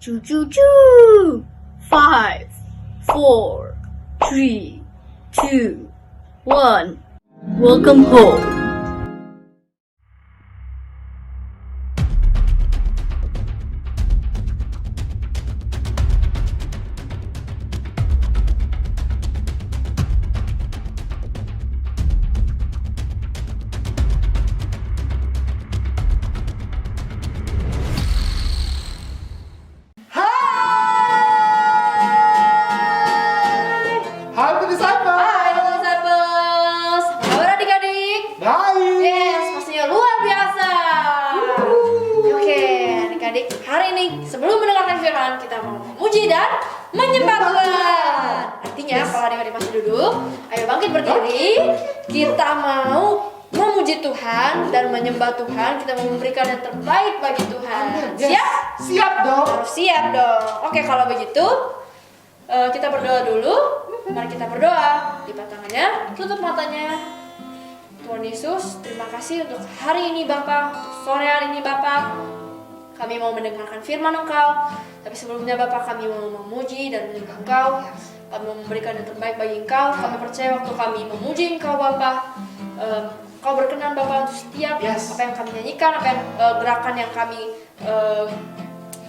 Choo choo choo. 5, 4, 3, 2, 1. Welcome home. Hai Disciples. Hai Disciples, apa kabar adik-adik? Baik. Yes, pastinya luar biasa. Oke, adik-adik, hari ini sebelum mendengarkan firman kita mau memuji dan menyembah Tuhan. Artinya kalau adik-adik masih duduk, ayo bangkit berdiri. Kita mau memuji Tuhan dan menyembah Tuhan. Kita mau memberikan yang terbaik bagi Tuhan. Yes. Siap? Siap dong. Harus siap dong. Oke, kalau begitu kita berdoa dulu. Mari kita berdoa. Lipat tangannya, tutup matanya. Tuhan Yesus, terima kasih untuk hari ini Bapak, untuk sore hari ini Bapak. Kami mau mendengarkan firman Engkau. Tapi sebelumnya Bapak, kami mau memuji dan menyembah Engkau. Kami mau memberikan yang terbaik bagi Engkau. Kami percaya waktu kami memuji Engkau Bapak, Kau berkenan Bapak untuk setiap apa yang kami nyanyikan, apa yang gerakan yang kami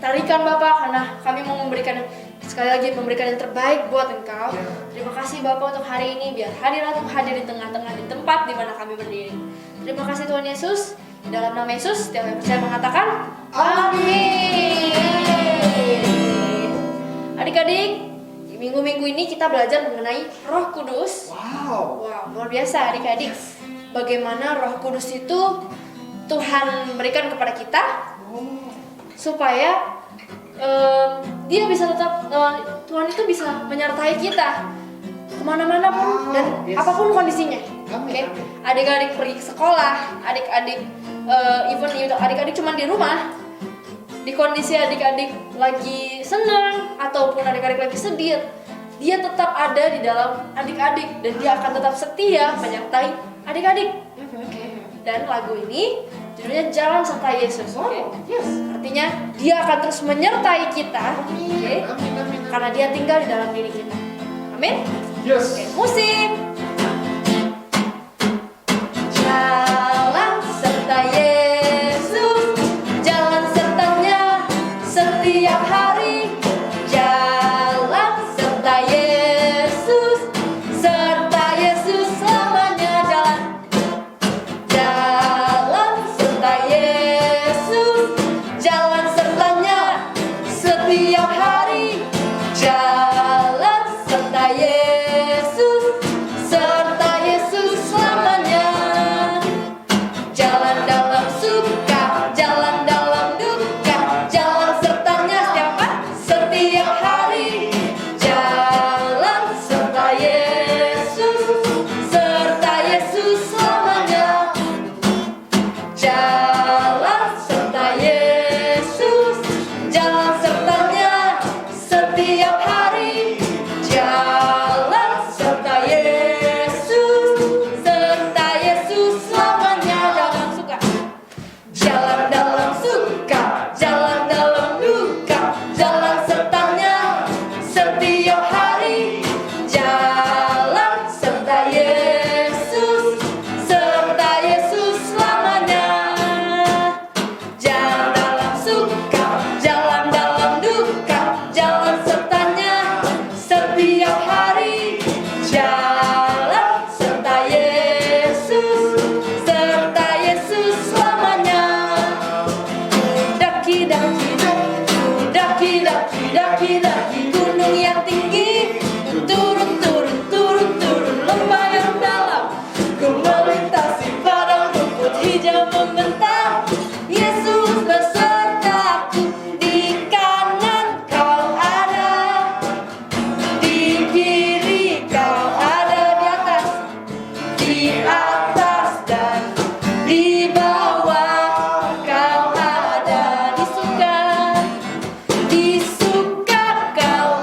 tarikan Bapak, karena kami mau memberikan sekali lagi memberikan yang terbaik buat Engkau. Terima kasih Bapak untuk hari ini, biar hadirat hadir di tengah-tengah di tempat di mana kami berdiri. Terima kasih Tuhan Yesus. Di dalam nama Yesus, setiap yang percaya mengatakan amin. Adik-adik, di minggu-minggu ini kita belajar mengenai Roh Kudus. Wow. Wow, luar biasa adik-adik. Bagaimana Roh Kudus itu Tuhan berikan kepada kita supaya dia bisa tetap Tuhan itu bisa menyertai kita kemana-mana pun dan apapun kondisinya. Oke, adik-adik pergi ke sekolah, adik-adik even adik-adik cuma di rumah, di kondisi adik-adik lagi senang ataupun adik-adik lagi sedih, dia tetap ada di dalam adik-adik dan dia akan tetap setia menyertai adik-adik. Dan lagu ini judulnya Jalan Serta Yesus. Artinya dia akan terus menyertai kita, karena dia tinggal di dalam diri kita. Amin. Yes. Musik. Jalan serta Yesus, jalan sertanya setiap hari. Jalan serta Yesus, serta Yesus selamanya. Jalan serta Yesus, jalan sertanya setiap hari. Jalan serta Yesus, serta Yesus selamanya. Jalan dalam suka, jalan dalam duka, jalan sertanya setiap hari. Jalan serta Yesus, serta Yesus selamanya. Jalan serta Yesus, jalan sertanya setiap hari. Jalan serta Yesus, serta Yesus selamanya. Jalan dalam suka, jalan dalam duka, jalan sertanya setiap hari. Jalan serta Yesus, serta Yesus selamanya. Jalan dalam suka, jalan dalam duka, jalan sertanya setiap hari. Jalan serta Yesus, serta Yesus selamanya. Daki daki daki daki daki daki gunung yang tinggi, turun turun turun turun lembah yang dalam, ku melintasi padang rumput hijau membentang. Yesus besertaku, di kanan kau ada, di kiri kau ada, di atas dan di bawah kau ada. Di suka kau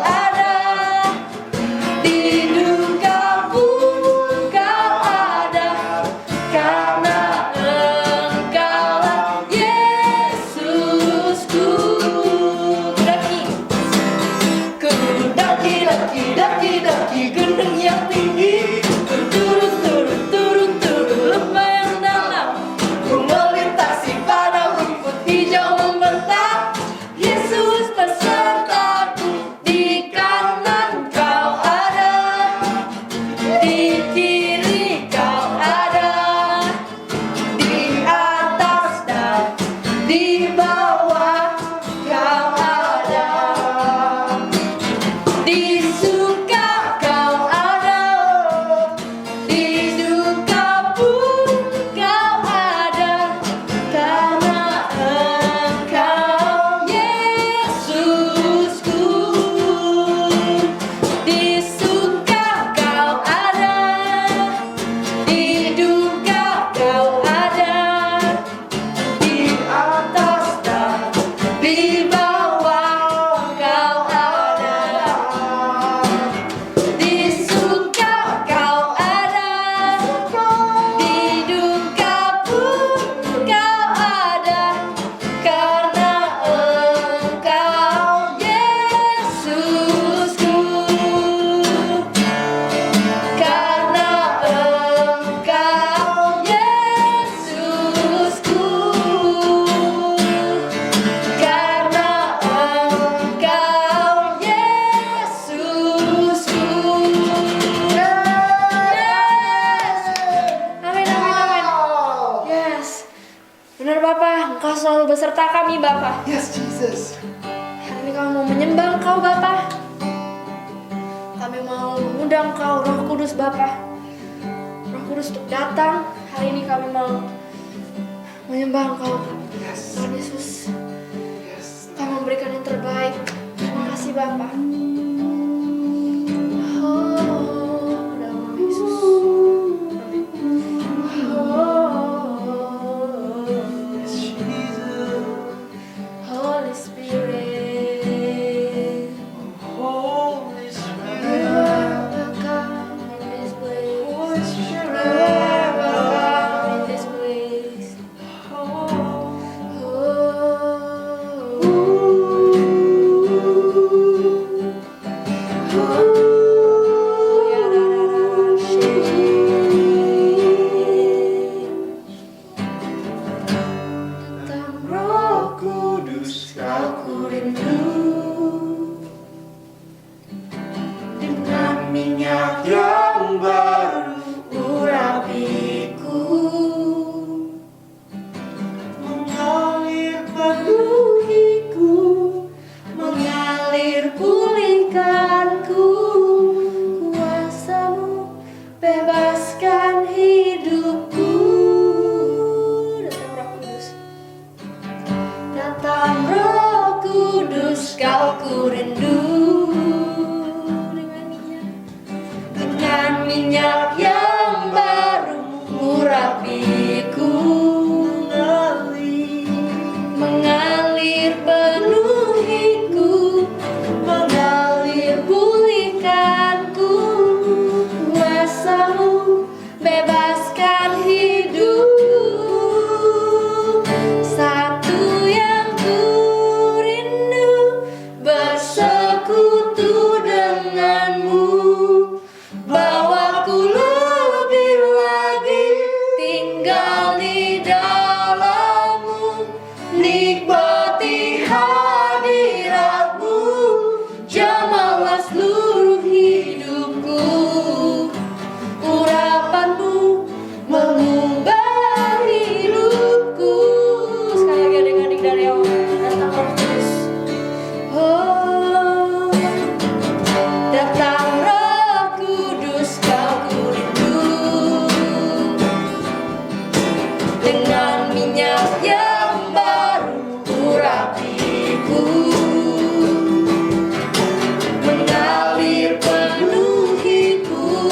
Engkau Bapa. Kami mau mengundang Engkau Roh Kudus Bapa. Roh Kudus untuk datang. Hari ini kami mau menyembah Engkau. Tuhan Yesus, Kau memberikan yang terbaik. Terima kasih Bapa. Oh, dalam nama Yesus. Holy Spirit, Holy you Spirit, are welcome in this place. Holy You Spirit, are welcome in this place. Tentang Roh Kudus aku rindu dengan minyak yang baru urapiku, mengalir penuhiku, mengalir pulihkanku, kuasa-Mu bebaskan hidupku. Datang Roh Kudus, Kau ku rindu dengan minyak yang baru urapiku, mengalir penuhiku, mengalir pulihkanku, kuasa-Mu bebaskan hidupku. Satu yang ku rindu bersekutu denganmu, bawaku lebih lagi tinggal di dalammu, nikmati hadiratmu, jamahlah seluruh hidupku. Urapanmu mengubah hidupku. Sekali lagi adik-adik dari awal, datang Roh Kudus. Oh, datang Roh Kudus, Kau ku rindu dengan minyak yang baru urapiku, mengalir penuhiku,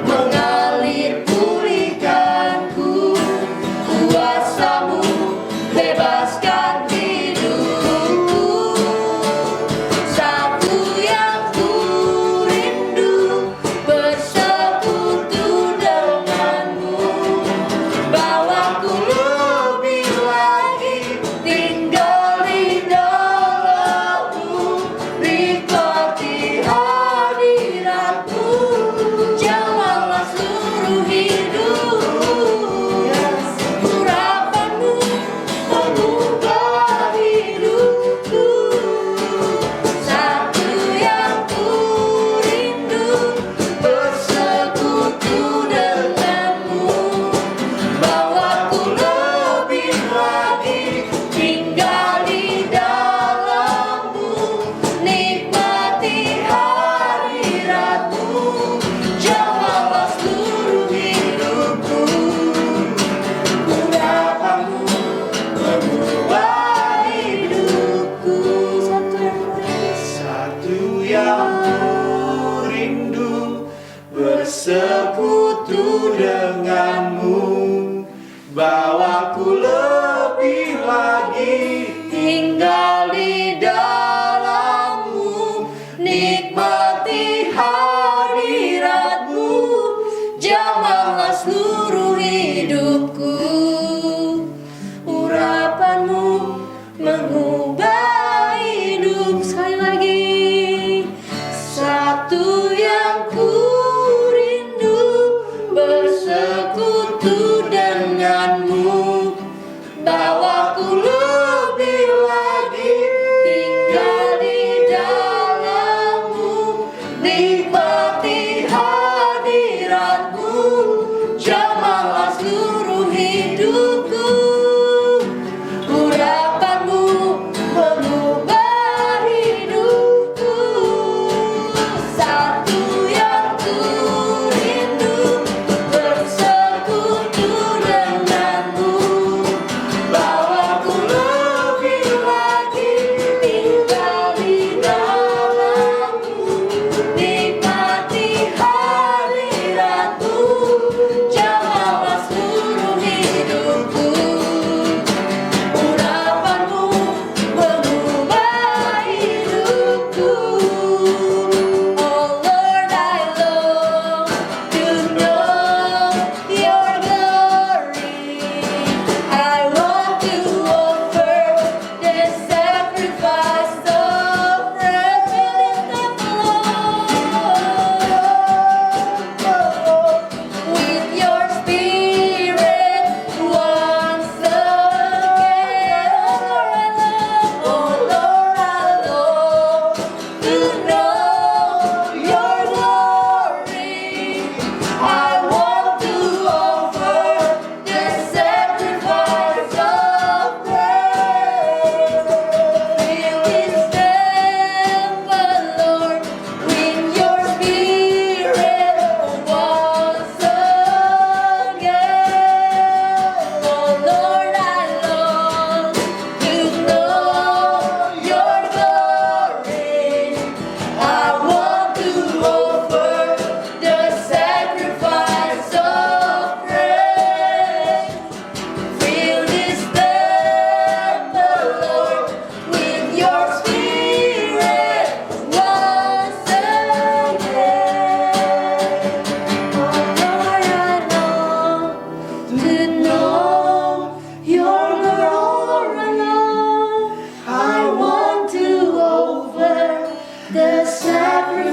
mengalir pulihkanku, kuasa-Mu bebaskan hidupku. Satu yang ku rindu bersekutu denganmu, bawaku lebih lagi tinggal di dalammu, nikmati hadiratmu, jamahlah seluruh hidupku. Urapanmu mengubah hidupku. Satu yang ku rindu bersekutu denganmu, bawaku lebih lagi tinggal di dalammu, nikmati hadiratmu, jamahlah seluruh hidupku. Urapanmu mengubah hidupku. Satu yang ku rindu Satu yang ku rindu bersekutu denganmu, bawaku lebih lagi tinggal di dalammu, nikmati hadiratmu, jamahlah seluruh hidupku. Urapanmu mengubah hidup. Sekali lagi, satu yang ku rindu bersekutu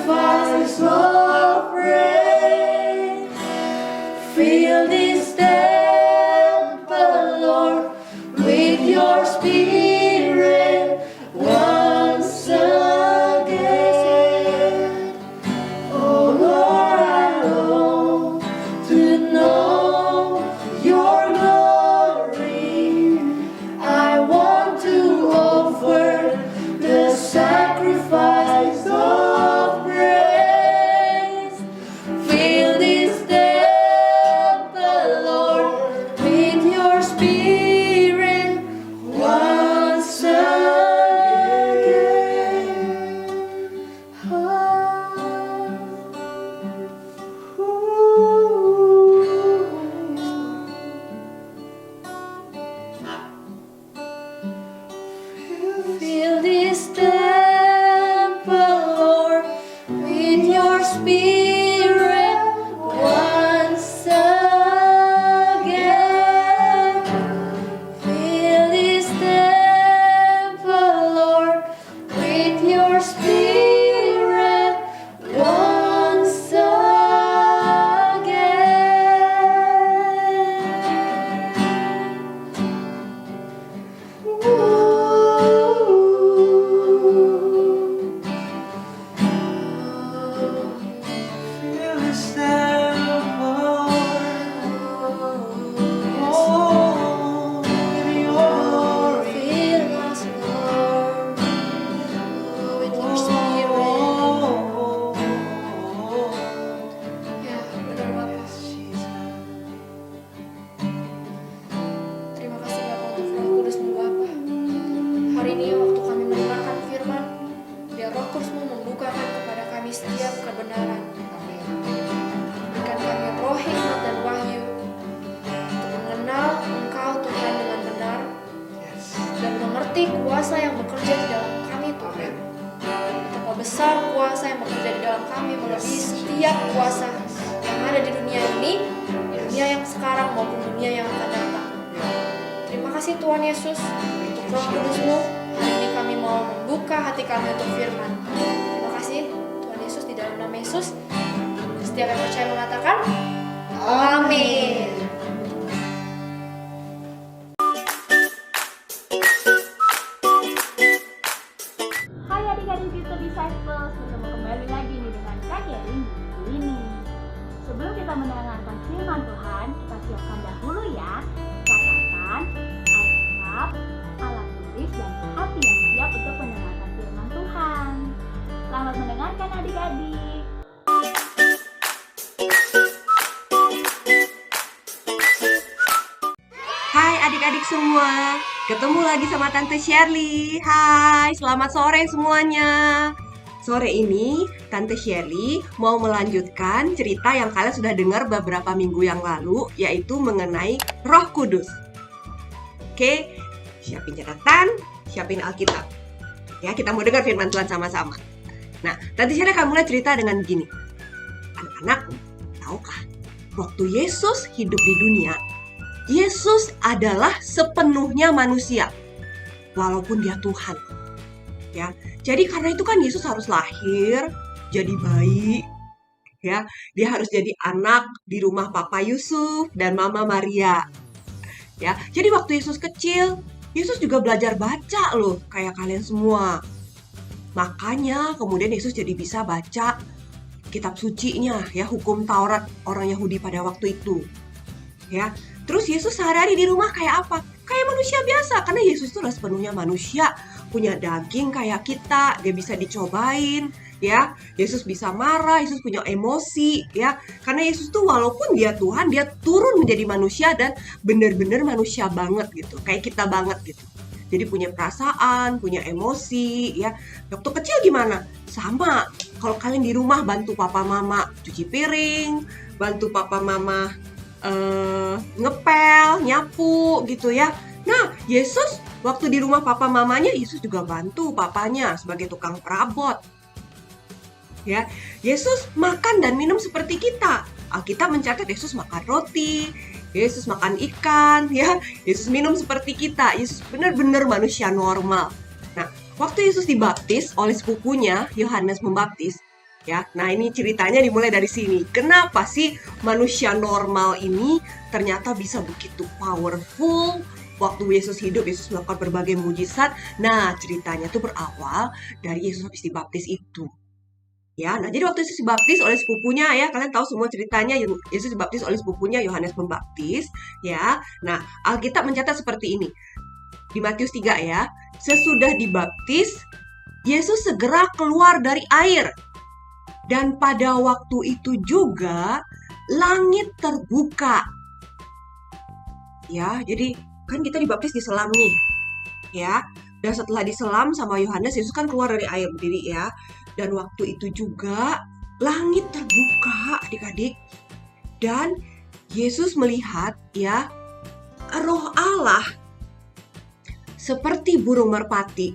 sacrifice of praise. Fill this temple, Lord, with your spirit once again. Oh Lord, I long to know your glory. I want to offer the sacrifice of praise. Fill this temple, Lord, with your spirit once again. Fill this temple, Lord, with your spirit once again. Fill this temple, Lord, with your spirit once Fill this temple, oh, with your glory. Fill us, Lord, with your spirit. Ya, benar Bapak. Terima kasih Bapak untuk Roh Kudus-Mu Bapak. Hari ini waktu kami mendengarkan firman, biar Roh Kudus-Mu membukakan kepada kami setiap kebenaran. Berikan kami roh hikmat dan wahyu untuk mengenal Engkau Tuhan dengan benar dan mengerti kuasa yang bekerja di dalam kami Tuhan. Betapa besar kuasa yang bekerja di dalam kami melebihi setiap kuasa yang ada di dunia ini, dunia yang sekarang maupun dunia yang akan datang. Terima kasih Tuhan Yesus untuk Roh Kudus-Mu. Hari ini kami mau membuka hati kami untuk firman. Terima kasih Tuhan Yesus, di dalam nama Yesus. Setiap yang percaya mengatakan amin. Hai adik-adik Future Disciples, bertemu kembali lagi nih dengan Kak Kering di ini. Sebelum kita mendengarkan firman Tuhan, kita siapkan dahulu ya catatan, Alkitab, alat tulis, dan hati yang siap untuk mendengarkan firman Tuhan. Selamat mendengarkan adik-adik. Hai adik-adik semua, ketemu lagi sama Tante Shirley. Hai, selamat sore semuanya. Sore ini Tante Shirley mau melanjutkan cerita yang kalian sudah dengar beberapa minggu yang lalu, yaitu mengenai Roh Kudus. Oke, siapin catatan, siapin Alkitab. Ya, kita mau dengar firman Tuhan sama-sama. Nah, Tante Shirley akan mulai cerita dengan begini. Anak-anak, tahukah waktu Yesus hidup di dunia, Yesus adalah sepenuhnya manusia, walaupun dia Tuhan. Ya, jadi karena itu kan Yesus harus lahir, jadi bayi, ya, dia harus jadi anak di rumah Papa Yusuf dan Mama Maria. Ya, jadi waktu Yesus kecil, Yesus juga belajar baca loh, kayak kalian semua. Makanya kemudian Yesus jadi bisa baca kitab sucinya, ya, hukum Taurat orang Yahudi pada waktu itu. Ya, terus Yesus sehari-hari di rumah kayak apa? Kayak manusia biasa, karena Yesus itu adalah sepenuhnya manusia, punya daging kayak kita, dia bisa dicobain, ya. Yesus bisa marah, Yesus punya emosi, ya. Karena Yesus tuh walaupun dia Tuhan, dia turun menjadi manusia dan benar-benar manusia banget gitu, kayak kita banget gitu. Jadi punya perasaan, punya emosi, ya. Waktu kecil gimana? Sama. Kalau kalian di rumah bantu papa mama cuci piring, bantu papa mama ngepel, nyapu gitu ya. Nah, Yesus waktu di rumah papa mamanya, Yesus juga bantu papanya sebagai tukang perabot. Ya, Yesus makan dan minum seperti kita. Alkitab mencatat Yesus makan roti, Yesus makan ikan, ya. Yesus minum seperti kita. Yesus benar-benar manusia normal. Nah, waktu Yesus dibaptis oleh sepupunya, Yohanes Pembaptis, Ya, nah ini ceritanya dimulai dari sini. Kenapa sih manusia normal ini ternyata bisa begitu powerful? Waktu Yesus hidup, Yesus melakukan berbagai mujizat. Nah, ceritanya tuh berawal dari Yesus habis dibaptis itu. Ya, nah jadi waktu Yesus dibaptis oleh sepupunya ya, kalian tahu semua ceritanya. Yesus dibaptis oleh sepupunya Yohanes Pembaptis, ya. Nah, Alkitab mencatat seperti ini. Di Matius 3 ya, sesudah dibaptis, Yesus segera keluar dari air. Dan pada waktu itu juga langit terbuka. Ya, jadi kan kita dibaptis di selam nih. Ya. Dan setelah diselam sama Yohanes, Yesus kan keluar dari air berdiri ya. Dan waktu itu juga langit terbuka, adik-adik. Dan Yesus melihat ya, Roh Allah seperti burung merpati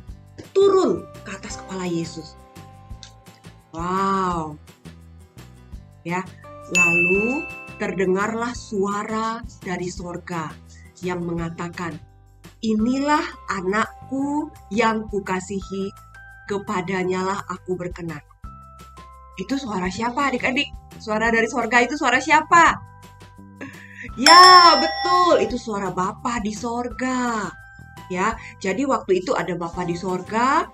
turun ke atas kepala Yesus. Wow. Ya, lalu terdengarlah suara dari sorga yang mengatakan, "Inilah anakku yang kukasihi, kepadanyalah aku berkenan." Itu suara siapa adik-adik? Suara dari sorga itu suara siapa? Ya, betul. Itu suara Bapa di sorga. Ya, jadi waktu itu ada Bapa di sorga,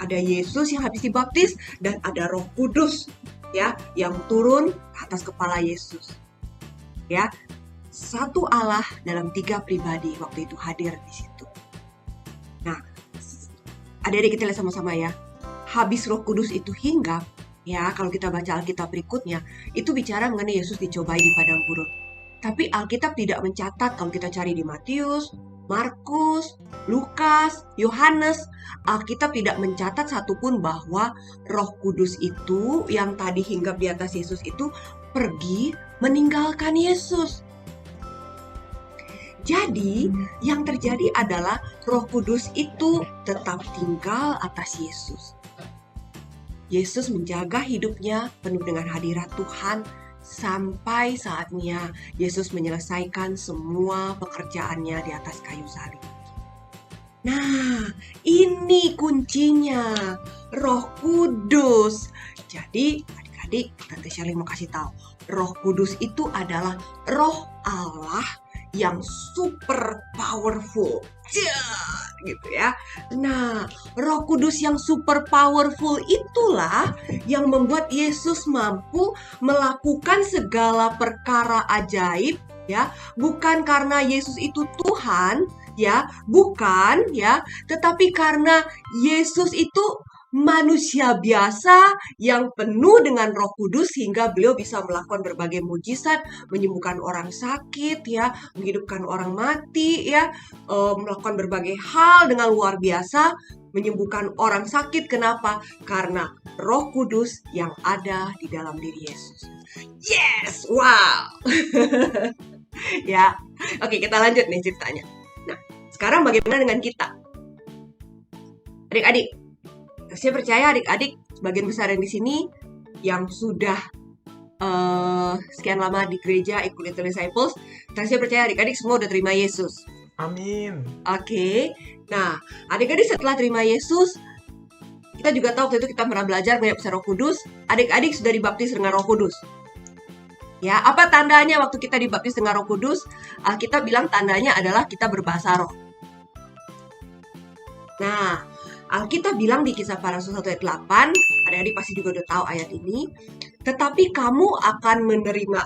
ada Yesus yang habis dibaptis, dan ada Roh Kudus ya yang turun ke atas kepala Yesus. Ya, satu Allah dalam 3 pribadi waktu itu hadir di situ. Nah, adik-adik kita lihat sama-sama ya. Habis Roh Kudus itu hinggap, ya kalau kita baca Alkitab berikutnya, itu bicara mengenai Yesus dicobai di padang gurun. Tapi Alkitab tidak mencatat, kalau kita cari di Matius, Markus, Lukas, Yohanes, Alkitab tidak mencatat satupun bahwa Roh Kudus itu yang tadi hinggap di atas Yesus itu pergi meninggalkan Yesus. Jadi, yang terjadi adalah Roh Kudus itu tetap tinggal atas Yesus. Yesus menjaga hidupnya penuh dengan hadirat Tuhan sampai saatnya Yesus menyelesaikan semua pekerjaannya di atas kayu salib. Nah, ini kuncinya, Roh Kudus. Jadi, adik-adik, Tante Shirley mau kasih tahu, Roh Kudus itu adalah Roh Allah yang super powerful. Gitu ya. Nah, Roh Kudus yang super powerful itulah yang membuat Yesus mampu melakukan segala perkara ajaib ya, bukan karena Yesus itu Tuhan ya, bukan ya, tetapi karena Yesus itu manusia biasa yang penuh dengan Roh Kudus sehingga beliau bisa melakukan berbagai mujizat, menyembuhkan orang sakit ya, menghidupkan orang mati ya, melakukan berbagai hal dengan luar biasa, menyembuhkan orang sakit. Kenapa? Karena Roh Kudus yang ada di dalam diri Yesus. Yes, wow. Ya, oke kita lanjut nih ceritanya. Nah, sekarang bagaimana dengan kita? Adik-adik, saya percaya adik-adik sebagian besar yang di sini yang sudah sekian lama di gereja ikut Little Disciples, saya percaya adik-adik semua udah terima Yesus. Amin. Oke. Nah, adik-adik setelah terima Yesus, kita juga tahu waktu itu kita pernah belajar mengenai pesan Roh Kudus. Adik-adik sudah dibaptis dengan Roh Kudus. Ya, apa tandanya waktu kita dibaptis dengan Roh Kudus? Alkitab bilang tandanya adalah kita berbahasa roh. Nah, Alkitab bilang di Kisah Para Rasul 1 ayat 8, adik-adik pasti juga udah tahu ayat ini, tetapi kamu akan menerima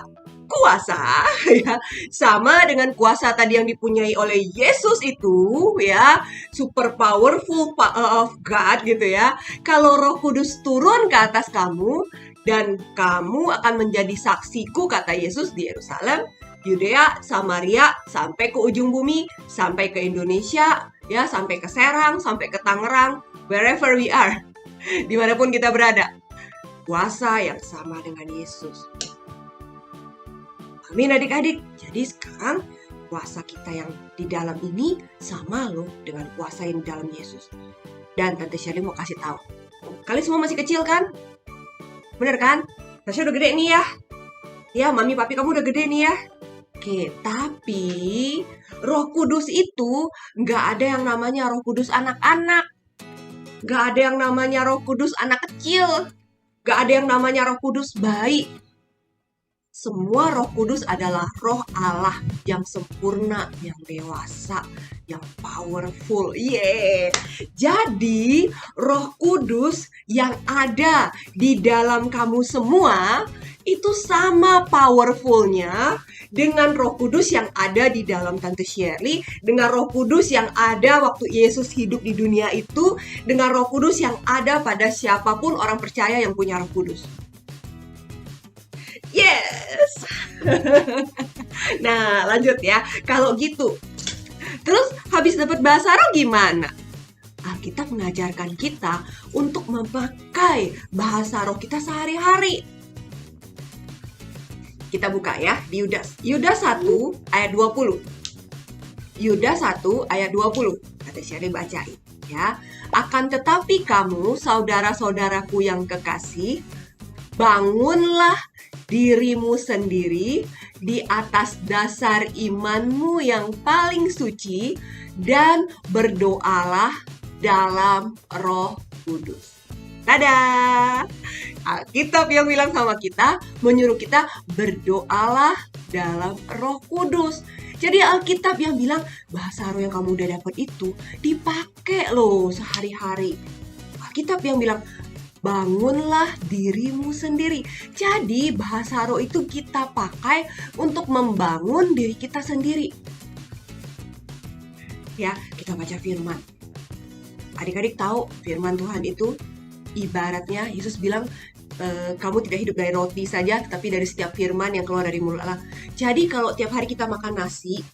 kuasa ya, sama dengan kuasa tadi yang dipunyai oleh Yesus itu ya, super powerful of God gitu ya. Kalau Roh Kudus turun ke atas kamu dan kamu akan menjadi saksiku, kata Yesus, di Yerusalem, Yudea, Samaria, sampai ke ujung bumi, sampai ke Indonesia, ya, sampai ke Serang, sampai ke Tangerang, wherever we are, dimanapun kita berada. Kuasa yang sama dengan Yesus. Amin adik-adik. Jadi sekarang kuasa kita yang di dalam ini sama loh dengan kuasa yang di dalam Yesus. Dan Tante Shirley mau kasih tahu, kalian semua masih kecil kan? Bener kan? Tasya udah gede nih ya. Ya, mami papi kamu udah gede nih ya. Oke, tapi Roh Kudus itu nggak ada yang namanya Roh Kudus anak-anak. Nggak ada yang namanya Roh Kudus anak kecil. Gak ada yang namanya Roh Kudus baik. Semua Roh Kudus adalah roh Allah yang sempurna, yang dewasa, yang powerful. Jadi, Roh Kudus yang ada di dalam kamu semua itu sama powerfulnya dengan Roh Kudus yang ada di dalam Tante Shirley, dengan Roh Kudus yang ada waktu Yesus hidup di dunia itu, dengan Roh Kudus yang ada pada siapapun orang percaya yang punya Roh Kudus. Yes. Nah, lanjut ya. Kalau gitu, terus habis dapat bahasa roh gimana? Alkitab mengajarkan kita untuk memakai bahasa roh kita sehari-hari. Kita buka ya di Yudas. Yudas 1 ayat 20. Yudas 1 ayat 20. Kata Shirley bacain ya. Akan tetapi kamu, saudara-saudaraku yang kekasih, bangunlah dirimu sendiri di atas dasar imanmu yang paling suci dan berdoalah dalam Roh Kudus. Tada! Alkitab yang bilang sama kita, menyuruh kita berdoalah dalam Roh Kudus. Jadi Alkitab yang bilang bahasa roh yang kamu udah dapat itu dipakai loh sehari-hari. Alkitab yang bilang bangunlah dirimu sendiri. Jadi bahasa roh itu kita pakai untuk membangun diri kita sendiri. Ya, kita baca firman. Adik-adik tahu firman Tuhan itu ibaratnya Yesus bilang kamu tidak hidup dari roti saja, tapi dari setiap firman yang keluar dari mulut Allah. Jadi kalau tiap hari kita makan nasi,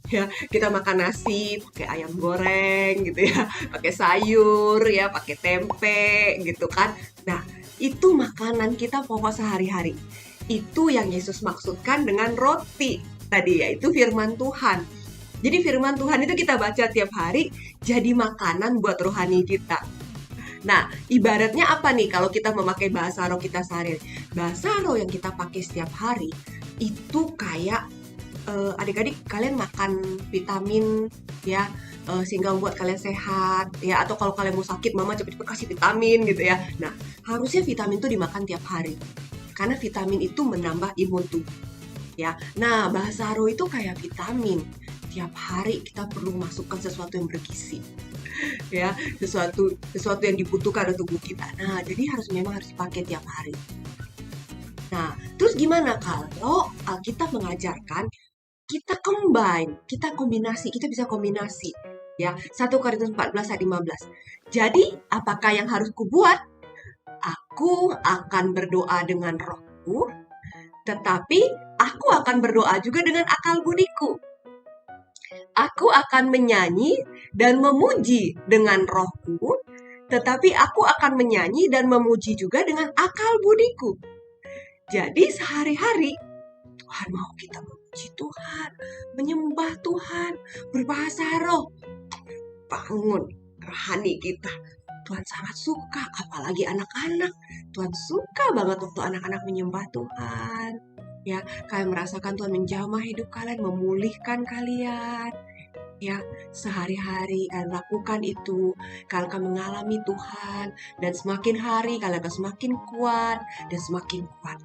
ya kita makan nasi pakai ayam goreng gitu ya, pakai sayur ya, pakai tempe gitu kan. Nah, itu makanan kita pokok sehari-hari. Itu yang Yesus maksudkan dengan roti tadi, yaitu firman Tuhan. Jadi firman Tuhan itu kita baca tiap hari jadi makanan buat rohani kita. Nah, ibaratnya apa nih kalau kita memakai bahasa roh kita sehari-hari? Bahasa roh yang kita pakai setiap hari itu kayak adik-adik kalian makan vitamin ya, sehingga membuat kalian sehat ya, atau kalau kalian mau sakit mama cepet-cepet kasih vitamin gitu ya. Nah, harusnya vitamin itu dimakan tiap hari karena vitamin itu menambah imun tubuh ya. Nah, bahasa roh itu kayak vitamin, tiap hari kita perlu masukkan sesuatu yang bergizi ya, sesuatu yang dibutuhkan oleh tubuh kita. Nah, jadi memang harus dipakai tiap hari. Nah, terus gimana kalau Alkitab mengajarkan kita combine, kita bisa kombinasi ya. 1 Korintus 14 ayat 15. Jadi, apakah yang harus kubuat? Aku akan berdoa dengan rohku, tetapi aku akan berdoa juga dengan akal budiku. Aku akan menyanyi dan memuji dengan rohku, tetapi aku akan menyanyi dan memuji juga dengan akal budiku. Jadi sehari-hari Tuhan mau kita memuji Tuhan, menyembah Tuhan, berbahasa roh. Bangun rohani kita. Tuhan sangat suka, apalagi anak-anak. Tuhan suka banget waktu anak-anak menyembah Tuhan. Ya, kalian merasakan Tuhan menjamah hidup kalian, memulihkan kalian. Ya, sehari-hari kalian lakukan itu, kalian akan mengalami Tuhan, dan semakin hari kalian akan semakin kuat dan semakin kuat.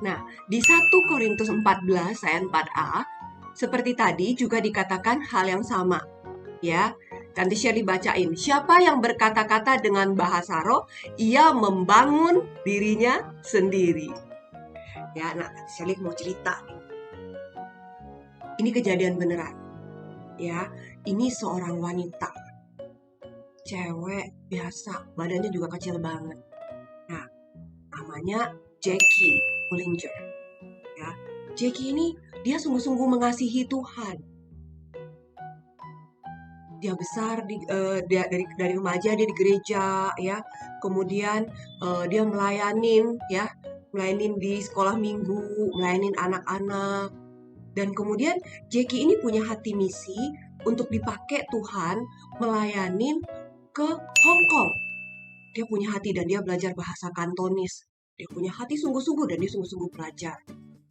Nah, di 1 Korintus 14 ayat 4a, seperti tadi juga dikatakan hal yang sama. Ya, Tante Shirley bacain. Siapa yang berkata-kata dengan bahasa roh, ia membangun dirinya sendiri. Ya, nah Tante Shirley mau cerita. Ini kejadian beneran. Ya, ini seorang wanita. Cewek biasa, badannya juga kecil banget. Nah, namanya Jackie Pullinger. Ya, Jackie ini dia sungguh-sungguh mengasihi Tuhan. Dia besar dari remaja dia di gereja ya, kemudian dia melayanin di sekolah minggu, melayanin anak-anak, dan kemudian Jackie ini punya hati misi untuk dipakai Tuhan melayanin ke Hong Kong. Dia punya hati dan dia belajar bahasa Kantonis. Dia punya hati sungguh-sungguh dan dia sungguh-sungguh belajar.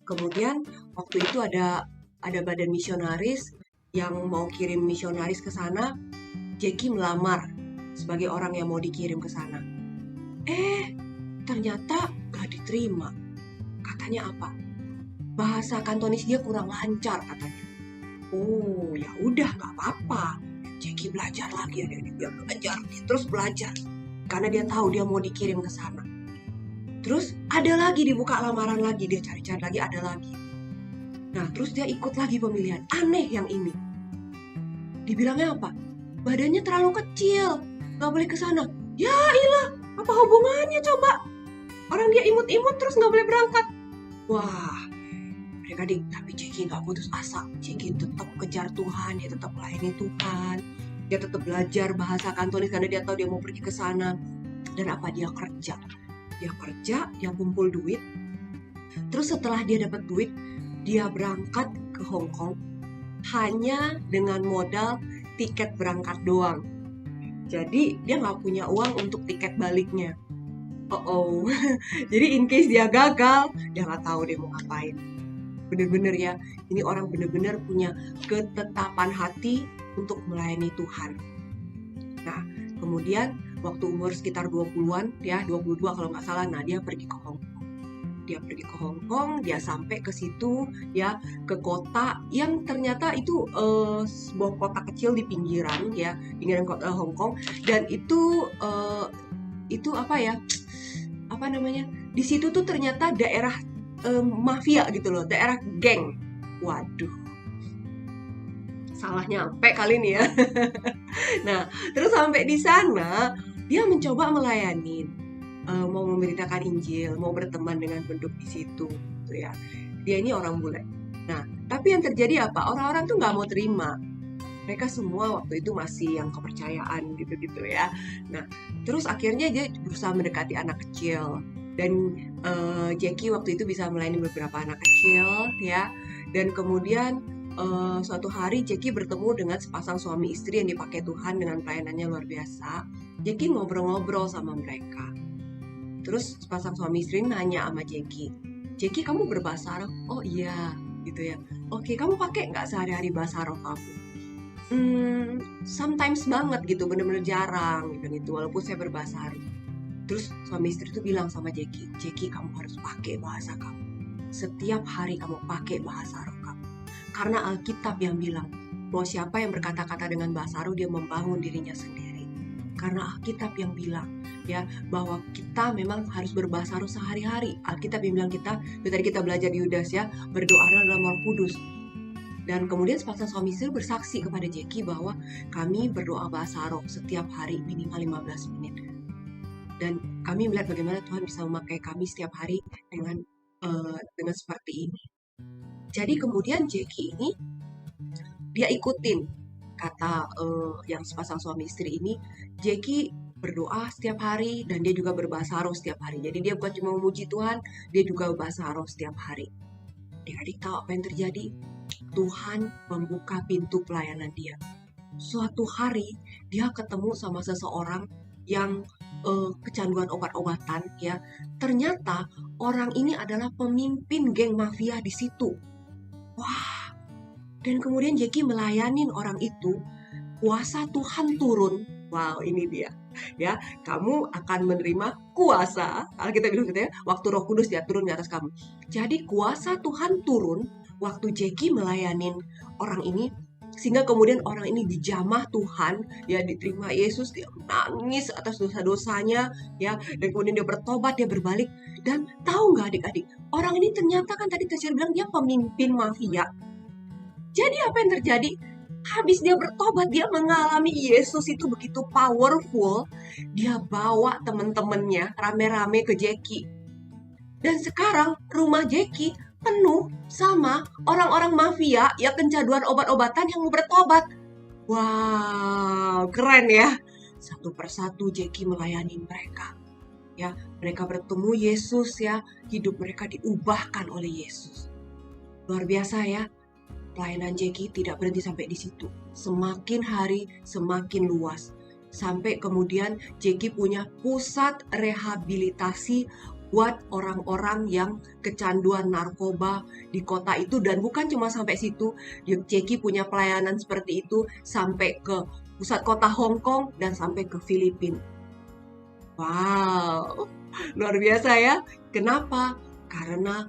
Kemudian waktu itu ada badan misionaris yang mau kirim misionaris ke sana. Jackie melamar sebagai orang yang mau dikirim ke sana. ternyata gak diterima. Katanya apa? Bahasa Kantonis dia kurang lancar katanya. Oh ya udah nggak apa-apa. Jackie belajar lagi, dia belajar, terus belajar karena dia tahu dia mau dikirim ke sana. Terus ada lagi dibuka lamaran lagi, dia cari-cari lagi, ada lagi. Nah terus dia ikut lagi pemilihan. Aneh yang ini. Dibilangnya apa? Badannya terlalu kecil, nggak boleh ke sana. Ya ilah, apa hubungannya coba? Orang dia imut-imut terus nggak boleh berangkat. Wah, adik-adik, tapi Jackie nggak putus asa. Jackie tetap kejar Tuhan, dia tetap melayani Tuhan. Dia tetap belajar bahasa Kantonis karena dia tahu dia mau pergi ke sana. Dan apa? Dia kerja. Dia kerja, dia kumpul duit. Terus setelah dia dapat duit, dia berangkat ke Hong Kong hanya dengan modal tiket berangkat doang. Jadi dia nggak punya uang untuk tiket baliknya. Oh. Jadi in case dia gagal, dia nggak tahu dia mau ngapain. Bener-bener ya, ini orang bener-bener punya ketetapan hati untuk melayani Tuhan. Nah, kemudian waktu umur sekitar 20-an, ya 22 kalau nggak salah, nah dia pergi ke Hong Kong. Dia pergi ke Hong Kong, dia sampai ke situ, ya ke kota yang ternyata itu sebuah kota kecil di pinggiran, ya pinggiran kota Hong Kong, dan itu apa ya? Apa namanya? Di situ tuh ternyata daerah mafia gitu loh, daerah geng. Waduh, salahnya sampai kali ini ya. Nah, terus sampai di sana dia mencoba melayani, mau memberitakan Injil, mau berteman dengan penduduk di situ, gitu ya. Dia ini orang bule. Nah, tapi yang terjadi apa? Orang-orang tuh nggak mau terima. Mereka semua waktu itu masih yang kepercayaan gitu-gitu ya. Nah, terus akhirnya dia berusaha mendekati anak kecil. Dan Jackie waktu itu bisa melayani beberapa anak kecil ya. Dan kemudian suatu hari Jackie bertemu dengan sepasang suami istri yang dipakai Tuhan dengan pelayanannya luar biasa. Jackie ngobrol-ngobrol sama mereka. Terus sepasang suami istri nanya sama Jackie, "Jackie, kamu berbahasa Arab?" "Oh iya," gitu ya. "Oke, kamu pakai nggak sehari-hari bahasa Arab kamu?" Sometimes banget gitu, bener-bener jarang gitu, walaupun saya berbahasa Arab. Terus suami istri itu bilang sama Jackie, "Jackie, kamu harus pakai bahasa kamu. Setiap hari kamu pakai bahasa Arab kamu. Karena Alkitab yang bilang bahwa siapa yang berkata-kata dengan bahasa Arab dia membangun dirinya sendiri. Karena Alkitab yang bilang ya bahwa kita memang harus berbahasa Arab sehari-hari. Alkitab yang bilang kita, itu tadi kita belajar di Yudas ya, berdoa dalam Roh Kudus." Dan kemudian sepasang suami istri bersaksi kepada Jackie bahwa kami berdoa bahasa Arab setiap hari minimal 15 menit. Dan kami melihat bagaimana Tuhan bisa memakai kami setiap hari dengan seperti ini. Jadi kemudian Jackie ini dia ikutin kata yang sepasang suami istri ini. Jackie berdoa setiap hari dan dia juga berbahasa Arab setiap hari. Jadi dia bukan cuma memuji Tuhan, dia juga berbahasa Arab setiap hari. Adik-adik tahu apa yang terjadi? Tuhan membuka pintu pelayanan dia. Suatu hari dia ketemu sama seseorang yang kecanduan obat-obatan ya. Ternyata orang ini adalah pemimpin geng mafia di situ. Wah. Dan kemudian Jackie melayanin orang itu, kuasa Tuhan turun. Wow, ini dia. Ya, kamu akan menerima kuasa. Kita bilang gitu ya, waktu Roh Kudus dia turun di atas kamu. Jadi kuasa Tuhan turun waktu Jackie melayanin orang ini, sehingga kemudian orang ini dijamah Tuhan, ya diterima Yesus, dia menangis atas dosa-dosanya, ya, dan kemudian dia bertobat, dia berbalik. Dan tahu nggak adik-adik, orang ini ternyata kan tadi saya bilang dia pemimpin mafia. Jadi apa yang terjadi? Habis dia bertobat, dia mengalami Yesus itu begitu powerful, dia bawa teman-temannya rame-rame ke Jackie. Dan sekarang rumah Jackie penuh sama orang-orang mafia yang kecanduan obat-obatan yang mau bertobat. Wow, keren ya. Satu persatu Jackie melayani mereka. Ya, mereka bertemu Yesus ya, hidup mereka diubahkan oleh Yesus. Luar biasa ya. Pelayanan Jackie tidak berhenti sampai di situ. Semakin hari semakin luas. Sampai kemudian Jackie punya pusat rehabilitasi buat orang-orang yang kecanduan narkoba di kota itu. Dan bukan cuma sampai situ, Jackie punya pelayanan seperti itu sampai ke pusat kota Hong Kong dan sampai ke Filipina. Wow, luar biasa ya. Kenapa? Karena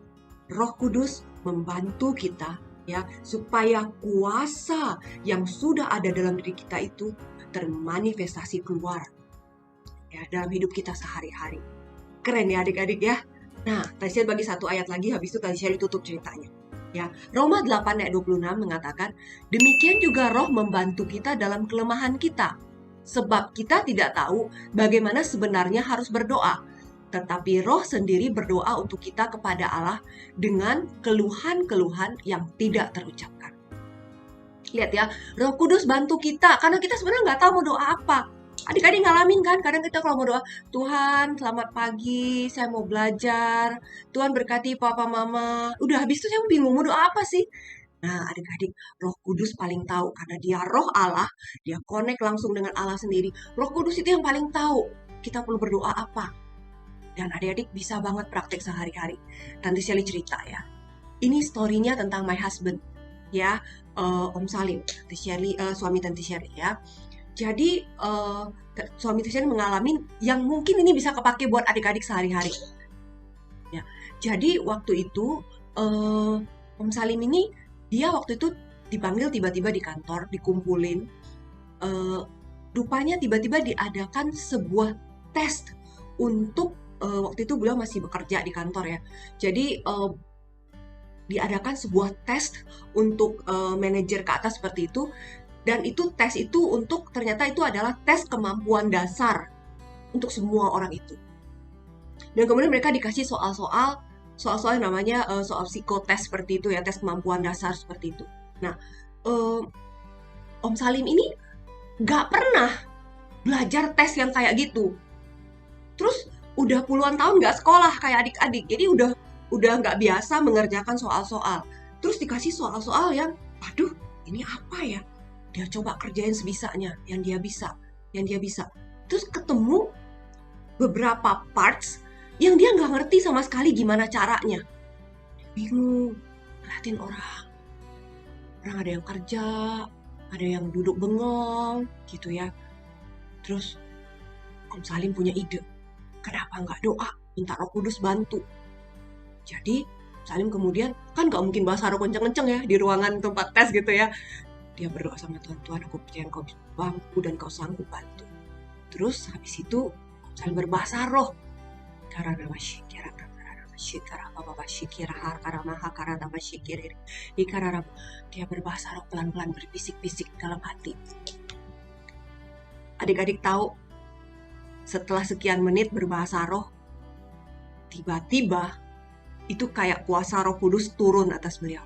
Roh Kudus membantu kita ya supaya kuasa yang sudah ada dalam diri kita itu termanifestasi keluar ya dalam hidup kita sehari-hari. Keren ya adik-adik ya. Nah, tadi saya bagi satu ayat lagi, habis itu tadi saya tutup ceritanya. Ya, Roma 8 ayat 26 mengatakan, demikian juga Roh membantu kita dalam kelemahan kita. Sebab kita tidak tahu bagaimana sebenarnya harus berdoa. Tetapi Roh sendiri berdoa untuk kita kepada Allah dengan keluhan-keluhan yang tidak terucapkan. Lihat ya, Roh Kudus bantu kita karena kita sebenarnya nggak tahu mau doa apa. Adik-adik ngalamin kan, kadang kita kalau mau doa, Tuhan selamat pagi, saya mau belajar, Tuhan berkati papa mama. Udah habis itu saya bingung mau doa apa sih? Nah adik-adik, Roh Kudus paling tahu karena dia Roh Allah, dia connect langsung dengan Allah sendiri. Roh Kudus itu yang paling tahu kita perlu berdoa apa. Dan adik-adik bisa banget praktek sehari-hari. Tante Shelly cerita ya. Ini story-nya tentang my husband ya, Om Salim, Tante Shelly, suami Tante Shelly ya. Jadi suami Tante Shelly mengalami yang mungkin ini bisa kepake buat adik-adik sehari-hari. Ya. Jadi waktu itu Om Salim ini dia waktu itu dipanggil tiba-tiba di kantor, dikumpulin. Rupanya tiba-tiba diadakan sebuah tes untuk waktu itu beliau masih bekerja di kantor ya. Jadi diadakan sebuah tes untuk manajer ke atas seperti itu. Dan itu tes itu untuk ternyata itu adalah tes kemampuan dasar untuk semua orang itu. Dan kemudian mereka dikasih soal-soal yang namanya soal psikotes seperti itu ya, tes kemampuan dasar seperti itu. Nah, Om Salim ini nggak pernah belajar tes yang kayak gitu. Terus udah puluhan tahun nggak sekolah kayak adik-adik, jadi udah nggak biasa mengerjakan soal-soal. Terus dikasih soal-soal yang, waduh, ini apa ya? Dia coba kerjain sebisanya, yang dia bisa. Terus ketemu beberapa parts yang dia nggak ngerti sama sekali gimana caranya. Bingung, ngeliatin orang. Orang ada yang kerja, ada yang duduk bengong, gitu ya. Terus Om Salim punya ide, kenapa nggak doa, minta Roh Kudus bantu. Jadi Salim kemudian, kan nggak mungkin bahasa roh kenceng-kenceng ya, di ruangan tempat tes gitu ya. Dia berdoa sama Tuhan, Tuhan aku percaya Engkau mampu dan Kau sanggup bantu. Terus habis itu Salim berbahasa roh. Dia berbahasa roh pelan-pelan berbisik-bisik dalam hati. Adik-adik tahu, setelah sekian menit berbahasa roh, tiba-tiba itu kayak kuasa Roh Kudus turun atas beliau.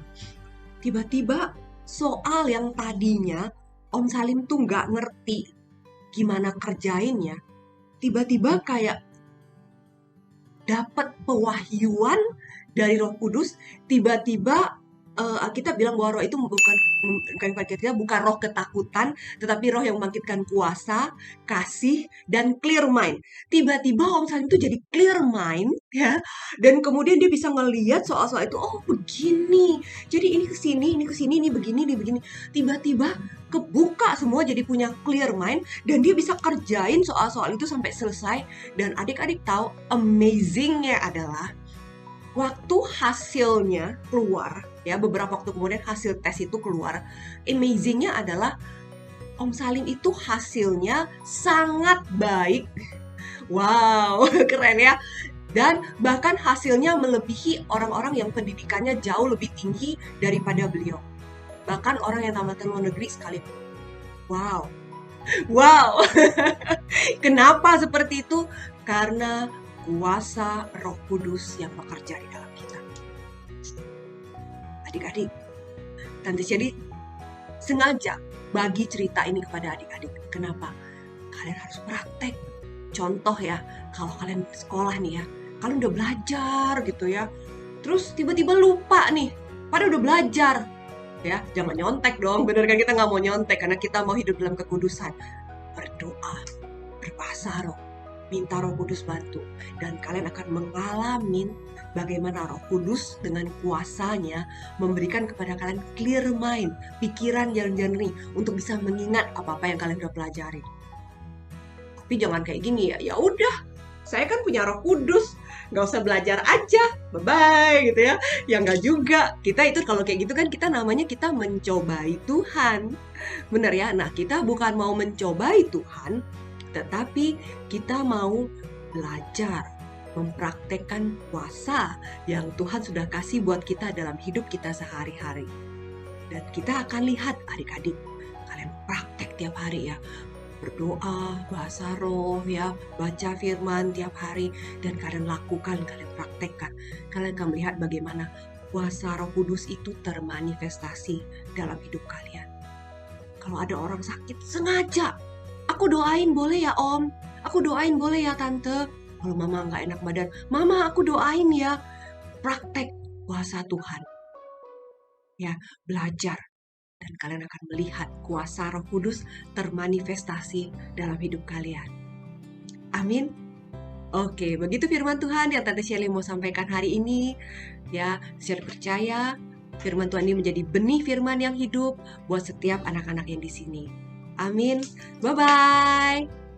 Tiba-tiba soal yang tadinya Om Salim tuh nggak ngerti gimana kerjainnya, tiba-tiba kayak dapat pewahyuan dari Roh Kudus. Tiba-tiba kita bilang bahwa roh itu bukan roh ketakutan, tetapi roh yang membangkitkan kuasa, kasih, dan clear mind. Tiba-tiba Om Salim itu jadi clear mind ya, dan kemudian dia bisa ngelihat soal-soal itu, oh begini, jadi ini kesini, ini begini. Tiba-tiba kebuka semua, jadi punya clear mind, dan dia bisa kerjain soal-soal itu sampai selesai. Dan adik-adik tahu, amazingnya adalah waktu hasilnya keluar, ya beberapa waktu kemudian hasil tes itu keluar. Amazingnya adalah Om Salim itu hasilnya sangat baik. Wow, keren ya. Dan bahkan hasilnya melebihi orang-orang yang pendidikannya jauh lebih tinggi daripada beliau. Bahkan orang yang tamatan luar negeri sekalipun. Wow. Kenapa seperti itu? Karena kuasa Roh Kudus yang bekerja di dalam kita. Adik-adik, Tante Shelly sengaja bagi cerita ini kepada adik-adik. Kenapa? Kalian harus praktek. Contoh ya, kalau kalian sekolah nih ya, kalian udah belajar gitu ya, terus tiba-tiba lupa nih, padahal udah belajar. Ya, jangan nyontek dong, bener kan, kita nggak mau nyontek karena kita mau hidup dalam kekudusan. Berdoa, berbahasa roh, minta Roh Kudus bantu, dan kalian akan mengalami bagaimana Roh Kudus dengan kuasanya memberikan kepada kalian clear mind, pikiran yang jernih untuk bisa mengingat apa-apa yang kalian udah pelajari. Tapi jangan kayak gini ya udah saya kan punya Roh Kudus, nggak usah belajar aja, bye-bye gitu ya. Ya nggak juga, kita itu kalau kayak gitu kan kita namanya kita mencobai Tuhan. Bener ya, nah kita bukan mau mencobai Tuhan, tetapi kita mau belajar, mempraktekkan kuasa yang Tuhan sudah kasih buat kita dalam hidup kita sehari-hari. Dan kita akan lihat adik-adik, kalian praktek tiap hari ya, berdoa, bahasa roh ya, baca firman tiap hari, dan kalian lakukan, kalian praktekkan. Kalian akan melihat bagaimana kuasa Roh Kudus itu termanifestasi dalam hidup kalian. Kalau ada orang sakit, sengaja, aku doain boleh ya Om, aku doain boleh ya Tante. Kalau Mama nggak enak badan, Mama aku doain ya. Praktek kuasa Tuhan. Ya, belajar. Dan kalian akan melihat kuasa Roh Kudus termanifestasi dalam hidup kalian. Amin. Oke, begitu firman Tuhan yang Tante Shirley mau sampaikan hari ini. Ya, saya percaya firman Tuhan ini menjadi benih firman yang hidup buat setiap anak-anak yang di sini. Amin. Bye-bye.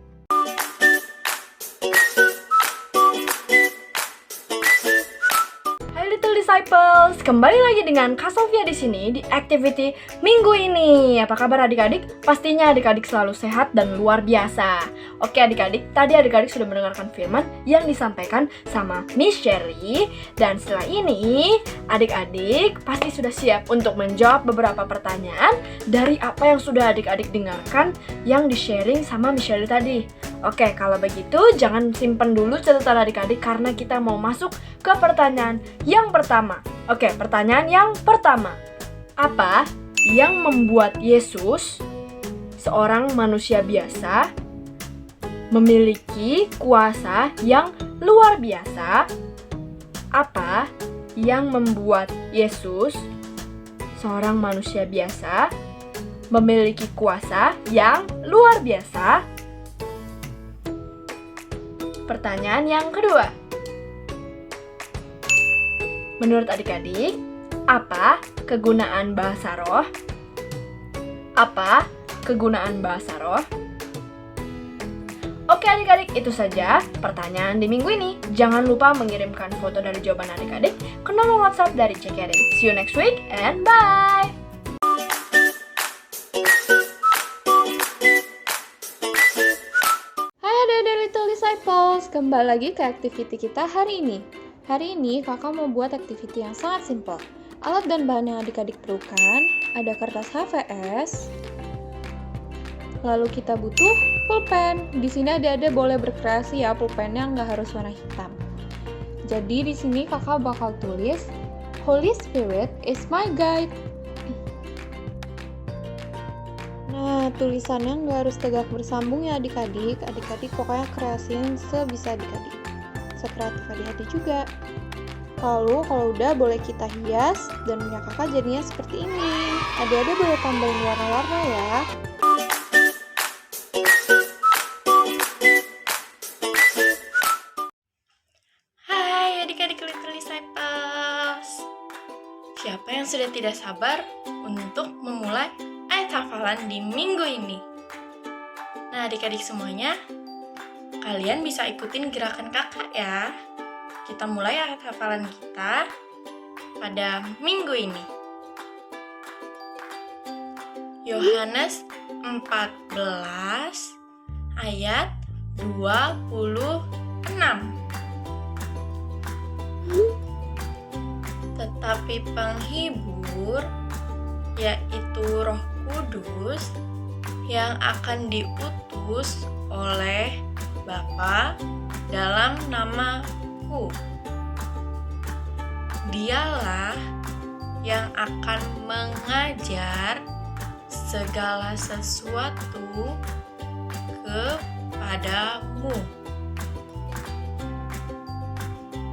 Disciples, kembali lagi dengan Kak Sofia di sini di activity minggu ini. Apa kabar adik-adik? Pastinya adik-adik selalu sehat dan luar biasa. Oke adik-adik, tadi adik-adik sudah mendengarkan firman yang disampaikan sama Miss Shirley. Dan setelah ini, adik-adik pasti sudah siap untuk menjawab beberapa pertanyaan dari apa yang sudah adik-adik dengarkan yang di-sharing sama Miss Shirley tadi. Oke, kalau begitu jangan simpen dulu catatan adik-adik karena kita mau masuk ke pertanyaan yang pertama. Oke, pertanyaan yang pertama. Apa yang membuat Yesus, seorang manusia biasa, memiliki kuasa yang luar biasa? Apa yang membuat Yesus, seorang manusia biasa, memiliki kuasa yang luar biasa? Pertanyaan yang kedua. Menurut adik-adik, apa kegunaan bahasa roh? Apa kegunaan bahasa roh? Oke adik-adik, itu saja pertanyaan di minggu ini. Jangan lupa mengirimkan foto dari jawaban adik-adik ke nomor WhatsApp dari CKRIN. See you next week and bye! Disciples, kembali lagi ke activity kita hari ini. Hari ini kakak mau buat activity yang sangat simple. Alat dan bahan yang adik-adik perlukan, ada kertas HVS, lalu kita butuh pulpen. Di sini adik-adik boleh berkreasi ya, pulpennya nggak harus warna hitam. Jadi di sini kakak bakal tulis, Holy Spirit is my guide. Nah, tulisannya nggak harus tegak bersambung ya adik-adik. Adik-adik pokoknya kreasiin sebisa adik-adik. Sekreatif adik-adik juga. Lalu kalau udah boleh kita hias dan punya kakak jadinya seperti ini. Adik-adik boleh tambahin warna-warna ya. Hai adik-adik Little Disciples. Siapa yang sudah tidak sabar untuk memulai ayat hafalan di minggu ini? Nah adik-adik semuanya, kalian bisa ikutin gerakan kakak ya. Kita mulai ayat hafalan kita pada minggu ini. Yohanes 14 ayat 26. Tetapi penghibur, yaitu Roh Kudus, yang akan diutus oleh Bapa dalam namaku, Dialah yang akan mengajar segala sesuatu kepadamu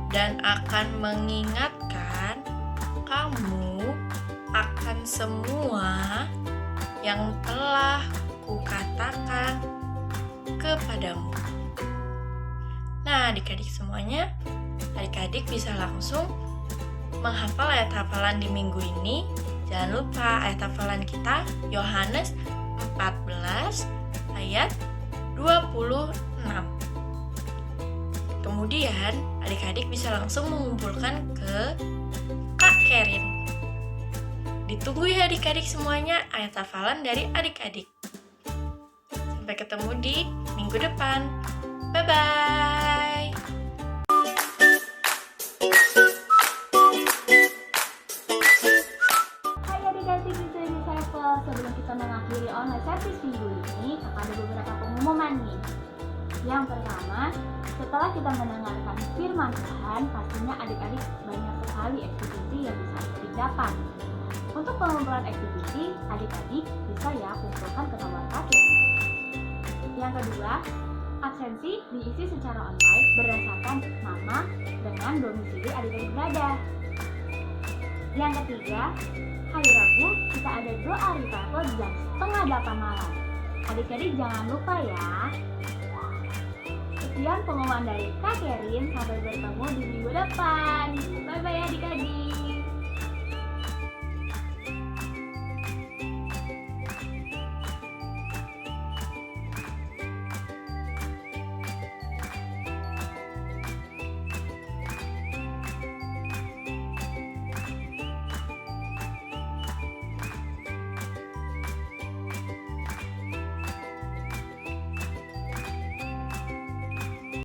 dan akan mengingatkan kamu akan semua yang telah kukatakan kepadamu. Nah, adik-adik semuanya, adik-adik bisa langsung menghafal ayat hafalan di minggu ini. Jangan lupa ayat hafalan kita Yohanes 14 ayat 26. Kemudian, adik-adik bisa langsung mengumpulkan ke Kak Kerin. Ditunggu ya adik-adik semuanya ayat hafalan dari adik-adik. Sampai ketemu di minggu depan. Bye-bye. Hai adik-adik Little Disciples, sebelum kita mengakhiri online service minggu ini, ada beberapa pengumuman nih. Yang pertama, setelah kita mendengarkan firman Tuhan, pastinya adik-adik banyak sekali activity yang bisa adik dapat. Untuk pengumpulan activity, adik-adik bisa ya kumpulkan ke nomor kakek. Yang kedua, absensi diisi secara online berdasarkan nama dengan domisili adik-adik berada. Yang ketiga, hari Rabu kita ada doa revival jam 7:30 malam. Adik-adik jangan lupa ya. Sekian pengumuman dari Kak Kerin, sampai bertemu di minggu depan. Bye-bye adik-adik.